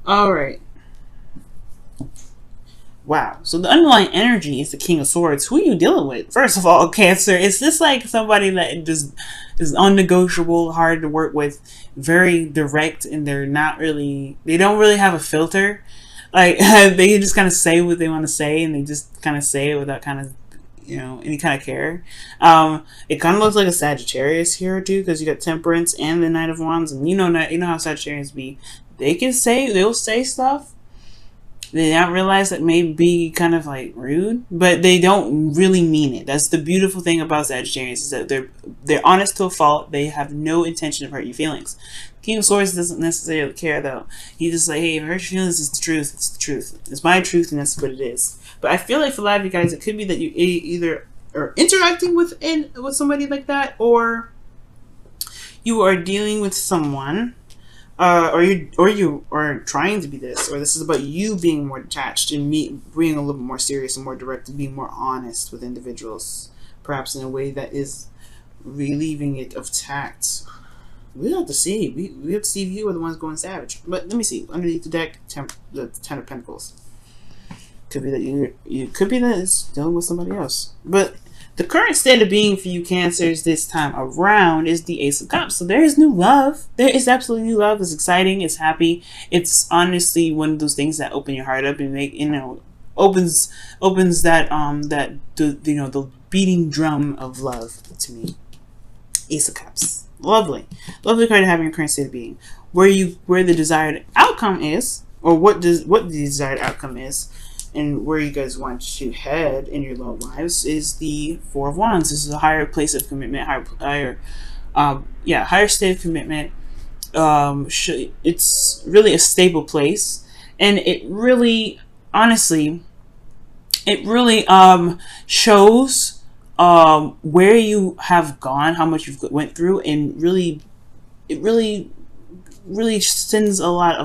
All right. Wow. So the underlying energy is the King of Swords. Who are you dealing with? First of all, Cancer. Is this like somebody that just is unnegotiable, hard to work with, very direct, and they don't really have a filter. Like they just kind of say what they want to say, and they just kind of say it without kind of any kind of care. It kind of looks like a Sagittarius here too, because you got Temperance and the Knight of Wands, and you know how Sagittarians be. They'll say stuff they don't realize that may be kind of like rude, but they don't really mean it. That's the beautiful thing about Sagittarius, is that they're honest to a fault. They have no intention of hurt your feelings. King of Swords doesn't necessarily care though. He's just like, hey, if it hurts your feelings, it's the truth. It's the truth. It's my truth, and that's what it is. But I feel like for a lot of you guys, it could be that you either are interacting with somebody like that, or you are dealing with someone. Or you are trying to be this, or this is about you being more detached and me being a little bit more serious and more direct and being more honest with individuals, perhaps in a way that is relieving it of tact. We have to see. We have to see if you are the ones going savage. But let me see underneath the deck, the Ten of Pentacles. Could be that you could be that it's dealing with somebody else, but the current state of being for you Cancers this time around is the Ace of Cups. So there is new love. There is absolutely new love. It's exciting. It's happy. It's honestly one of those things that open your heart up and make opens that the beating drum of love to me. Ace of Cups. Lovely card to have in your current state of being. Where the desired outcome is, or what the desired outcome is, and where you guys want to head in your love lives is the Four of Wands. This is a higher place of commitment, higher state of commitment. It's really a stable place, and it really, honestly, shows where you have gone, how much you've went through, and it really sends a lot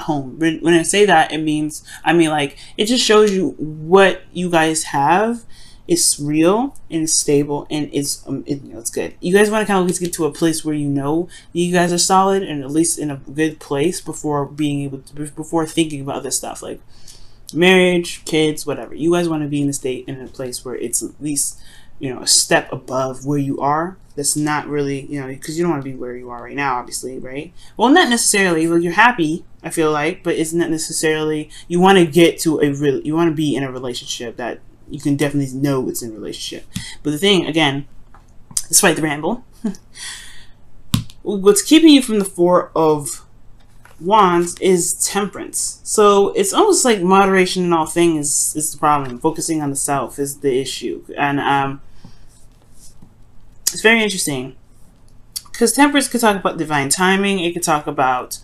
home. When I say that, I mean like it just shows you what you guys have. It's real and it's stable, and it's good. You guys want to kind of at least get to a place where you guys are solid and at least in a good place before thinking about this stuff like marriage, kids, whatever. You guys want to be in a place where it's at least a step above where you are. That's not really, because you don't want to be where you are right now, obviously, right? Well, not necessarily. Well, you're happy, I feel like, but it's not necessarily. You want to get to you want to be in a relationship that you can definitely know it's in a relationship. But the thing, again, despite the ramble, what's keeping you from the Four of Wands is Temperance. So it's almost like moderation in all things is the problem. Focusing on the self is the issue, and it's very interesting because Temperance could talk about divine timing. It could talk about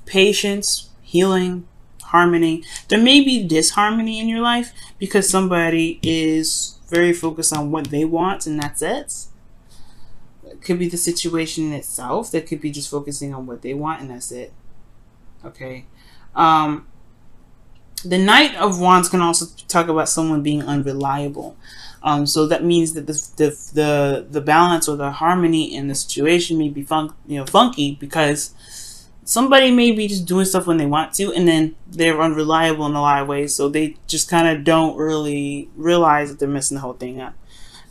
patience, healing, harmony. There may be disharmony in your life because somebody is very focused on what they want, and that's it. It could be the situation in itself. That could be just focusing on what they want, and that's it. Okay. The Knight of Wands can also talk about someone being unreliable. So that means that the balance or the harmony in the situation may be funky because somebody may be just doing stuff when they want to, and then they're unreliable in a lot of ways. So they just kind of don't really realize that they're messing the whole thing up.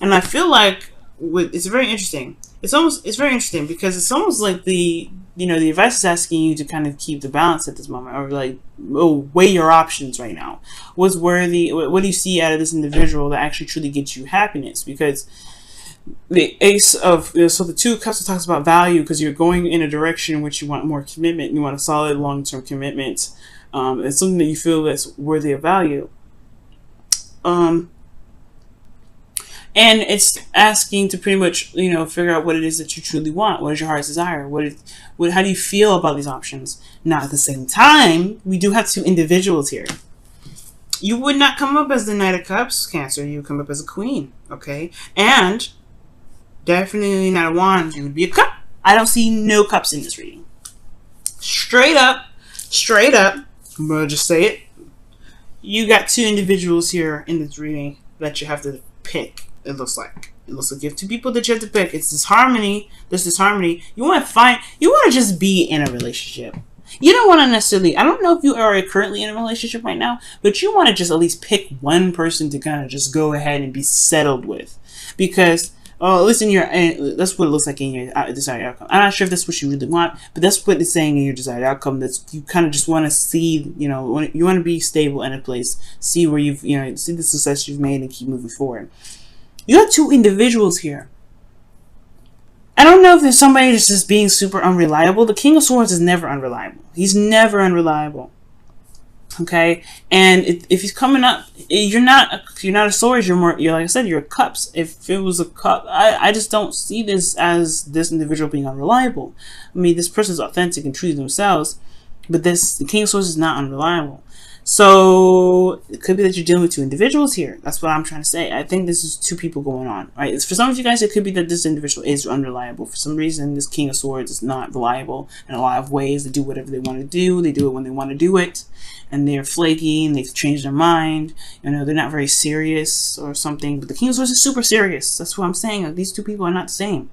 And I feel like it's very interesting. It's very interesting because it's almost like the advice is asking you to kind of keep the balance at this moment, or like weigh your options right now. What's worthy? What do you see out of this individual that actually truly gets you happiness? Because the Ace of so the Two of Cups talks about value because you're going in a direction in which you want more commitment. You want a solid long-term commitment. It's something that you feel that's worthy of value. And it's asking to pretty much, figure out what it is that you truly want. What is your heart's desire? How do you feel about these options? Now, at the same time, we do have two individuals here. You would not come up as the Knight of Cups, Cancer. You would come up as a Queen, okay? And definitely not a Wand. You would be a Cup. I don't see no Cups in this reading. Straight up, I'm going to just say it. You got two individuals here in this reading that you have to pick. It looks like, It looks like you have two people that you have to pick. It's disharmony. There's disharmony. You want to just be in a relationship. You don't want to necessarily, I don't know if you are currently in a relationship right now, but you want to just at least pick one person to kind of just go ahead and be settled with. Because, at least that's what it looks like in your desired outcome. I'm not sure if that's what you really want, but that's what it's saying in your desired outcome. That's, you kind of just want to see, you want to be stable in a place, see where see the success you've made and keep moving forward. You have two individuals here. I don't know if there's somebody that's just being super unreliable. The King of Swords is never unreliable. He's never unreliable. Okay, and if he's coming up, you're not a sword. You're like I said, you're a cups. If it was a cup, I just don't see this as this individual being unreliable. I mean, this person's authentic and true to themselves, but the King of Swords is not unreliable. So it could be that you're dealing with two individuals here. That's what I'm trying to say. I think this is two people going on, right? For some of you guys, it could be that this individual is unreliable. For some reason, this King of Swords is not reliable in a lot of ways. They do whatever they want to do. They do it when they want to do it. And they're flaky and they've changed their mind. They're not very serious or something. But the King of Swords is super serious. That's what I'm saying. These two people are not the same.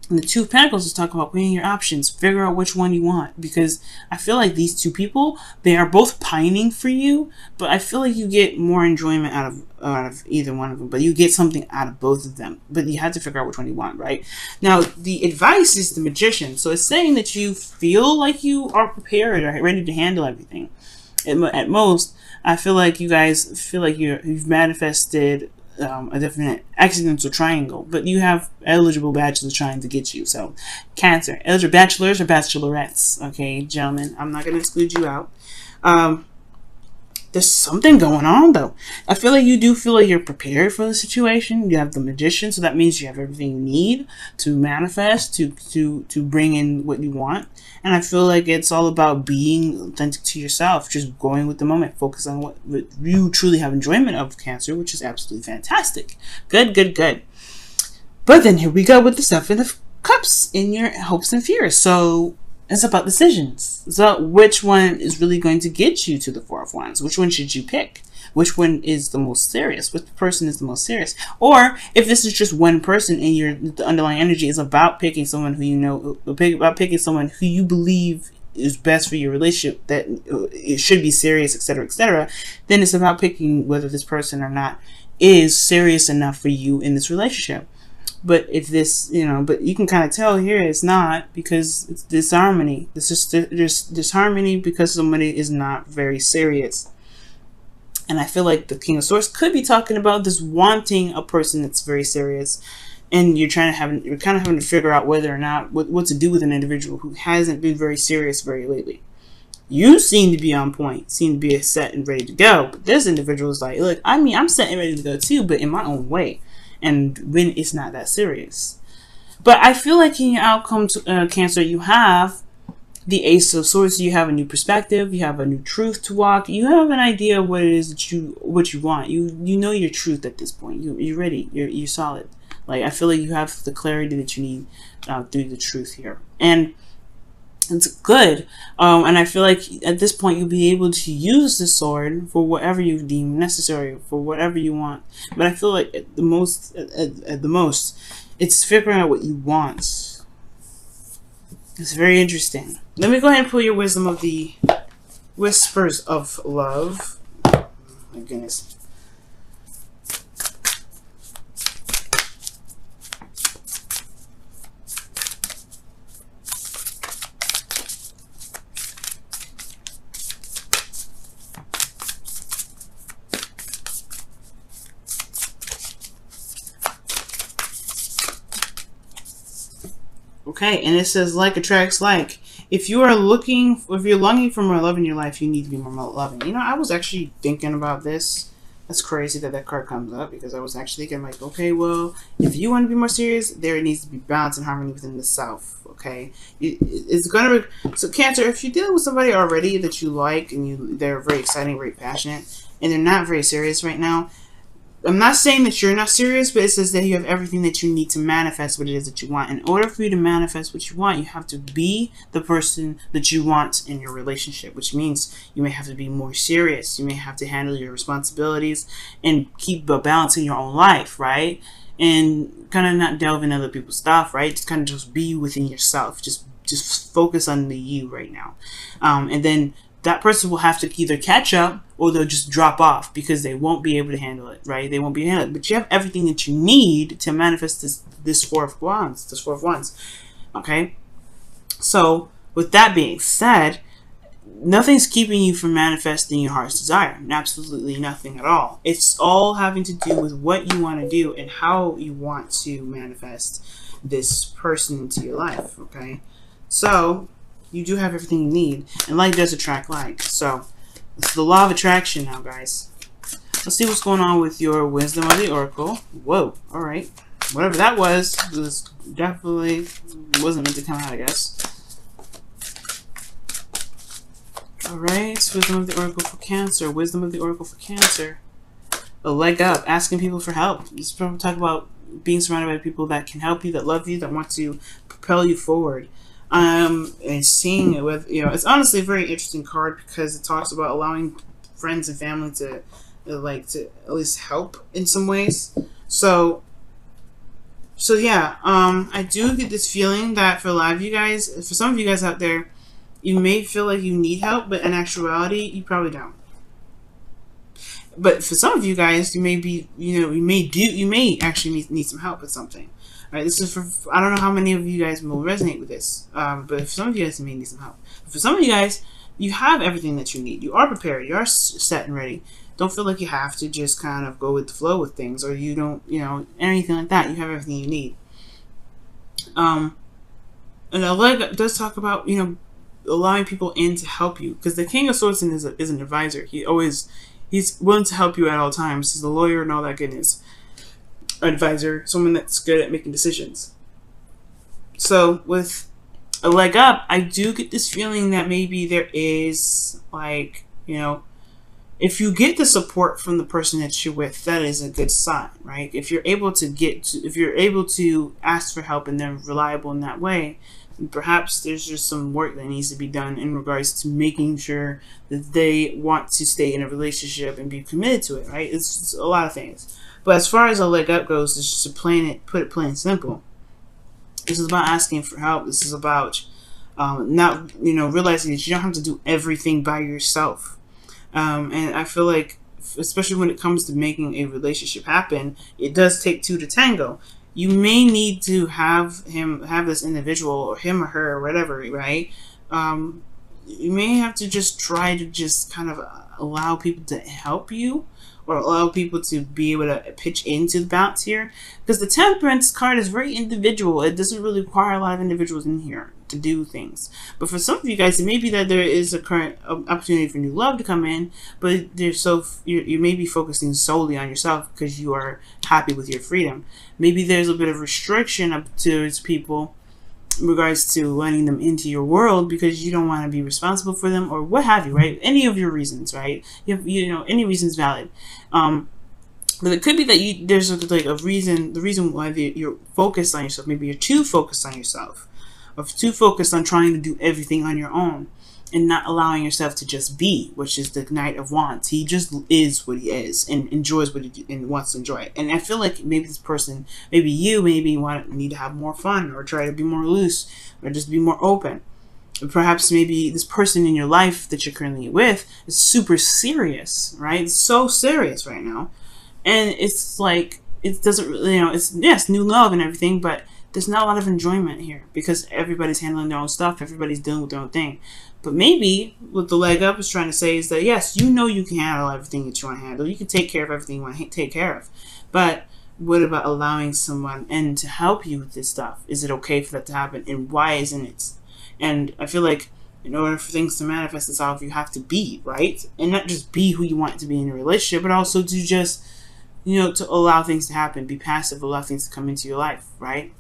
And the Two of Pentacles is talking about weighing your options. Figure out which one you want. Because I feel like these two people, they are both pining for you. But I feel like you get more enjoyment out of either one of them. But you get something out of both of them. But you have to figure out which one you want, right? Now, the advice is the Magician. So it's saying that you feel like you are prepared or ready to handle everything. At most, I feel like you guys feel like you've manifested a definite accidental triangle, but you have eligible bachelors trying to get you. So Cancer, eligible bachelors or bachelorettes, okay, gentlemen, I'm not going to exclude you out. There's something going on though. I feel like you do feel like you're prepared for the situation. You have the Magician, so that means you have everything you need to manifest, to bring in what you want. And I feel like it's all about being authentic to yourself, just going with the moment, focus on what you truly have enjoyment of, Cancer, which is absolutely fantastic. Good, good, good. But then here we go with the Seven of Cups in your hopes and fears. So it's about decisions. So which one is really going to get you to the Four of Wands? Which one should you pick? Which one is the most serious? Which person is the most serious? Or if this is just one person and the underlying energy is about picking someone who about picking someone who you believe is best for your relationship, that it should be serious, etc., then it's about picking whether this person or not is serious enough for you in this relationship. But if this, but you can kind of tell here it's not, because it's disharmony. This is just disharmony because somebody is not very serious. And I feel like the King of Swords could be talking about this wanting a person that's very serious, and you're kind of having to figure out whether or not what to do with an individual who hasn't been very serious very lately. You seem to be on point, seem to be set and ready to go, but this individual is like, look, I mean, I'm set and ready to go too, but in my own way, and when it's not that serious. But I feel like in your outcome, Cancer, you have the Ace of Swords. You have a new perspective. You have a new truth to walk. You have an idea of what it is that you want. You know your truth at this point. You're ready. You're solid. Like, I feel like you have the clarity that you need through the truth here, and it's good. And I feel like at this point you'll be able to use the sword for whatever you deem necessary, for whatever you want. But I feel like at the most, it's figuring out what you want. It's very interesting. Let me go ahead and pull your wisdom of the Whispers of Love. Oh, my goodness. Okay, and it says like attracts like. If you're longing for more love in your life, you need to be more loving. I was actually thinking about this. That's crazy that card comes up, because I was actually thinking like, okay, well, if you want to be more serious, there needs to be balance and harmony within the self. Okay, so Cancer, if you're dealing with somebody already that you like and they're very exciting, very passionate, and they're not very serious right now, I'm not saying that you're not serious, but it says that you have everything that you need to manifest what it is that you want. In order for you to manifest what you want, you have to be the person that you want in your relationship, which means you may have to be more serious. You may have to handle your responsibilities and keep a balance in your own life, right? and kind of not delve in other people's stuff, right? Just kind of just be within yourself. Just focus on the you right now. And then that person will have to either catch up or they'll just drop off because they won't be able to handle it, right? They won't be able to handle it. But you have everything that you need to manifest this Four of Wands. Okay? So, with that being said, nothing's keeping you from manifesting your heart's desire. Absolutely nothing at all. It's all having to do with what you want to do and how you want to manifest this person into your life, okay? So, you do have everything you need. And like does attract like. So, it's the law of attraction now, guys. Let's see what's going on with your wisdom of the oracle. Whoa, alright. Whatever that was definitely wasn't meant to come out, I guess. Alright, wisdom of the oracle for Cancer. Wisdom of the oracle for Cancer. A leg up, asking people for help. This is talk about being surrounded by people that can help you, that love you, that want to propel you forward. And seeing it with, it's honestly a very interesting card because it talks about allowing friends and family to at least help in some ways. So yeah, I do get this feeling that for a lot of you guys, for some of you guys out there, you may feel like you need help, but in actuality, you probably don't. But for some of you guys, you may be, you may actually need some help with something. Right? This is for, I don't know how many of you guys will resonate with this, but for some of you guys, you may need some help. For some of you guys, you have everything that you need. You are prepared. You are set and ready. Don't feel like you have to just kind of go with the flow with things, or you don't, anything like that. You have everything you need. And a leg does talk about, allowing people in to help you, because the King of Swords is an advisor. He's willing to help you at all times. He's a lawyer and all that goodness. Advisor, someone that's good at making decisions. So with a leg up, I do get this feeling that maybe there is if you get the support from the person that you're with, that is a good sign, right? If you're able to ask for help and they're reliable in that way, perhaps there's just some work that needs to be done in regards to making sure that they want to stay in a relationship and be committed to it, right? It's a lot of things. But as far as a leg up goes, it's just to put it plain and simple. This is about asking for help. This is about not, realizing that you don't have to do everything by yourself. And I feel like, especially when it comes to making a relationship happen, it does take two to tango. You may need to have this individual, or him or her, or whatever, right? You may have to just try to just kind of allow people to help you, or allow people to be able to pitch into the bounce here. Because the Temperance card is very individual. It doesn't really require a lot of individuals in here to do things. But for some of you guys, it may be that there is a current opportunity for new love to come in, but you may be focusing solely on yourself because you are happy with your freedom. Maybe there's a bit of restriction up towards people in regards to letting them into your world because you don't want to be responsible for them, or what have you, right? Any of your reasons, right? Any reason is valid. But it could be that there's a reason. The reason why you're focused on yourself, maybe you're too focused on yourself, or too focused on trying to do everything on your own, and not allowing yourself to just be, which is the Knight of Wands. He just is what he is and enjoys what he and wants to enjoy it. And I feel like maybe this person, maybe you need to have more fun, or try to be more loose, or just be more open. Perhaps maybe this person in your life that you're currently with is super serious, right? It's so serious right now. And it's like, it doesn't really, it's, yes, new love and everything, but there's not a lot of enjoyment here because everybody's handling their own stuff. Everybody's dealing with their own thing. But maybe what the leg up is trying to say is that, yes, you can handle everything that you want to handle. You can take care of everything you want to take care of. But what about allowing someone in to help you with this stuff? Is it okay for that to happen? And why isn't it? And I feel like in order for things to manifest itself, you have to be, right? And not just be who you want to be in a relationship, but also to just, to allow things to happen, be passive, allow things to come into your life, right?